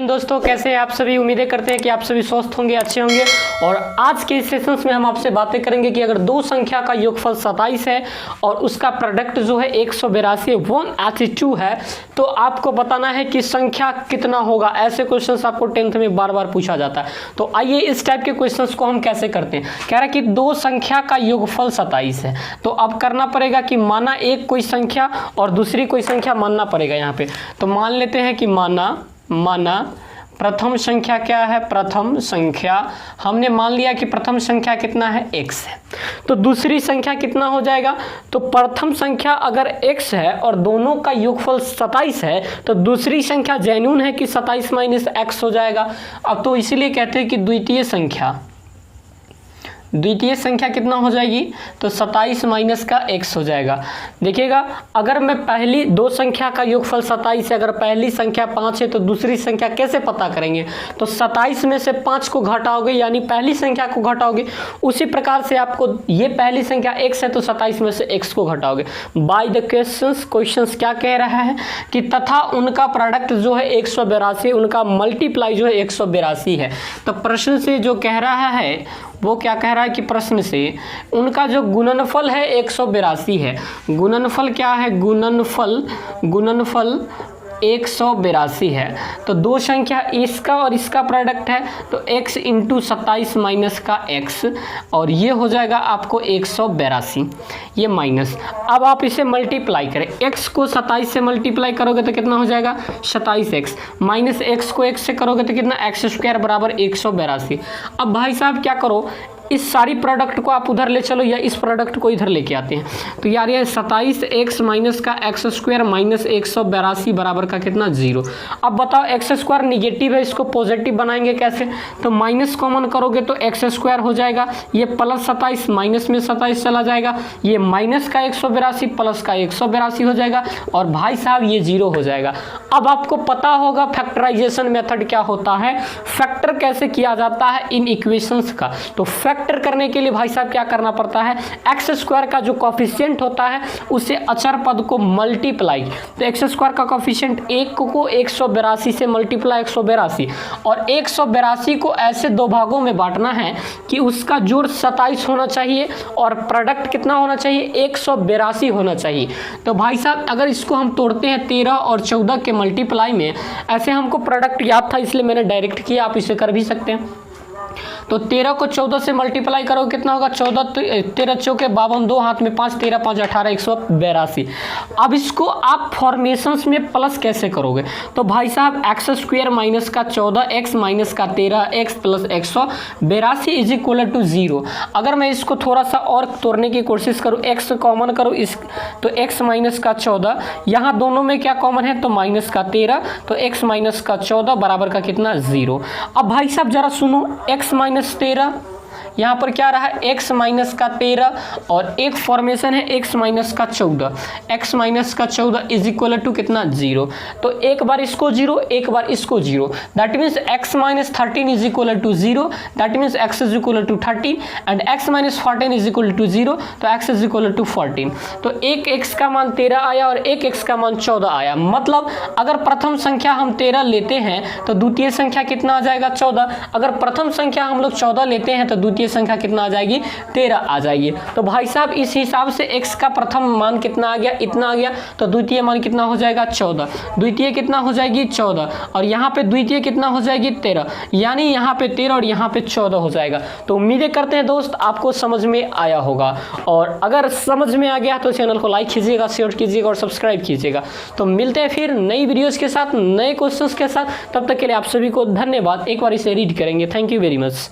दोस्तों कैसे हैं आप सभी। उम्मीदें करते हैं कि आप सभी स्वस्थ होंगे, अच्छे होंगे। और आज के इस सेशंस में हम आपसे बातें करेंगे कि अगर दो संख्या का योगफल 27 है और उसका प्रोडक्ट जो है 182 182 है तो आपको बताना है कि संख्या कितना होगा। ऐसे क्वेश्चंस आपको 10th में बार बार पूछा जाता है। तो आइए इस टाइप के क्वेश्चंस को हम कैसे करते हैं। कह रहा है कि दो संख्या का योगफल 27 है तो अब करना पड़ेगा कि माना एक कोई संख्या और दूसरी कोई संख्या मानना पड़ेगा यहाँ पे। तो मान लेते हैं कि माना प्रथम संख्या क्या है, प्रथम संख्या हमने मान लिया कि प्रथम संख्या कितना है, x है। तो दूसरी संख्या कितना हो जाएगा, तो प्रथम संख्या अगर x है और दोनों का योगफल 27 है तो दूसरी संख्या जेन्युइन है कि 27 माइनस x हो जाएगा। अब तो इसीलिए कहते हैं कि द्वितीय संख्या कितना हो जाएगी, तो 27 माइनस का x हो जाएगा। देखिएगा अगर मैं पहली दो संख्या का योगफल 27 है, अगर पहली संख्या 5 है तो दूसरी संख्या कैसे पता करेंगे, तो 27 में से 5 को घटाओगे यानी पहली संख्या को घटाओगे। उसी प्रकार से आपको ये पहली संख्या x है तो 27 में से x को घटाओगे। बाय द क्वेश्चंस क्या कह रहा है कि तथा उनका प्रोडक्ट जो है 182, उनका मल्टीप्लाई जो है 182 है। तो प्रश्न से जो कह रहा है वो क्या कह रहा है कि प्रश्न से उनका जो गुणनफल है 182 है। गुणनफल क्या है, गुणनफल 182 है। तो दो संख्या इसका और इसका प्रोडक्ट है तो x इंटू 27 माइनस का x और ये हो जाएगा आपको 182, ये माइनस। अब आप इसे मल्टीप्लाई करें, x को 27 से मल्टीप्लाई करोगे तो कितना हो जाएगा 27x, माइनस x को x से करोगे तो कितना x² बराबर 182। अब भाई साहब क्या करो, इस सारी प्रोडक्ट को आप उधर ले चलो या इस प्रोडक्ट को इधर लेके आते हैं। तो यार ये 27x माइनस का x² माइनस 182 बराबर का कितना 0। अब बताओ x² निगेटिव है, इसको पॉजिटिव बनाएंगे कैसे, तो माइनस कॉमन करोगे तो x² हो जाएगा, ये प्लस 27 माइनस में 27 चला जाएगा, ये माइनस का 182 प्लस का 182 हो जाएगा और भाई साहब ये 0 हो जाएगा। अब आपको पता होगा फैक्टराइजेशन मेथड क्या होता है, फैक्टर कैसे किया जाता है इन इक्वेशंस का। तो फैक्टर करने के लिए भाई साहब क्या करना पड़ता है, x² का जो कोफिशिएंट होता है उसे अचर पद को मल्टीप्लाई, तो x² का कोफिशिएंट 1 को 182 से मल्टीप्लाई 182 और 182 को ऐसे दो भागों में बांटना है कि उसका जोड़ 27 होना चाहिए और प्रोडक्ट कितना होना चाहिए 182 होना चाहिए। तो भाई साहब अगर इसको हम तोड़ते हैं 13 और 14 के मल्टीप्लाई में, ऐसे हमको प्रोडक्ट याद था इसलिए मैंने डायरेक्ट किया, आप इसे कर भी सकते हैं। तो 13 को 14 से मल्टीप्लाई करो कितना होगा 14 13 चौके 52, दो हाथ में 5, 13 5 18 182। अब इसको आप फॉर्मेशंस में प्लस कैसे करोगे, तो भाई साहब x² माइनस का 14 x माइनस का 13 x plus 182 is equal to 0। अगर मैं इसको थोड़ा सा और तोड़ने की कोशिश करूँ, x कॉमन करूँ इस तो x माइनस का 14, यहाँ दोनों में क्या कॉमन है तो माइनस का 13, तो x माइनस का 14 बराबर का कितना 0। अब भाई साहब जरा सुनो, x माइनस 13 यहाँ पर क्या रहा x माइनस का 13 और एक फॉर्मेशन है x माइनस का 14, x माइनस का 14 इज इक्वल टू कितना 0। तो एक बार इसको 0 एक बार इसको 0, that means x minus 13 is equal to 0, that means x is equal to 13 and x minus 14 is equal to 0, तो x इज इक्वल टू 14। तो एक x का मान 13 आया और एक x का मान 14 आया। मतलब अगर प्रथम संख्या हम 13 लेते हैं तो द्वितीय संख्या कितना आ जाएगा 14। अगर प्रथम संख्या हम लोग 14 लेते हैं तो द्वितीय संख्या कितना आ जाएगी 13 आ जाएगी। तो भाई साहब इस हिसाब से x का प्रथम मान कितना आ गया, इतना आ गया, तो द्वितीय मान कितना हो जाएगा 14, द्वितीय कितना हो जाएगी 14 और यहाँ पे द्वितीय कितना हो जाएगी 13, यानी यहाँ पे 13 और यहाँ पे 14 हो जाएगा। तो उम्मीदें करते हैं दोस्त आपको समझ में आया होगा और अगर समझ में आ गया तो चैनल को लाइक कीजिएगा, शेयर कीजिएगा और सब्सक्राइब कीजिएगा। तो मिलते हैं फिर नई वीडियोस के साथ, नए क्वेश्चंस के साथ। तब तक के लिए आप सभी को धन्यवाद। एक बार इसे रीड करेंगे। Thank you very much.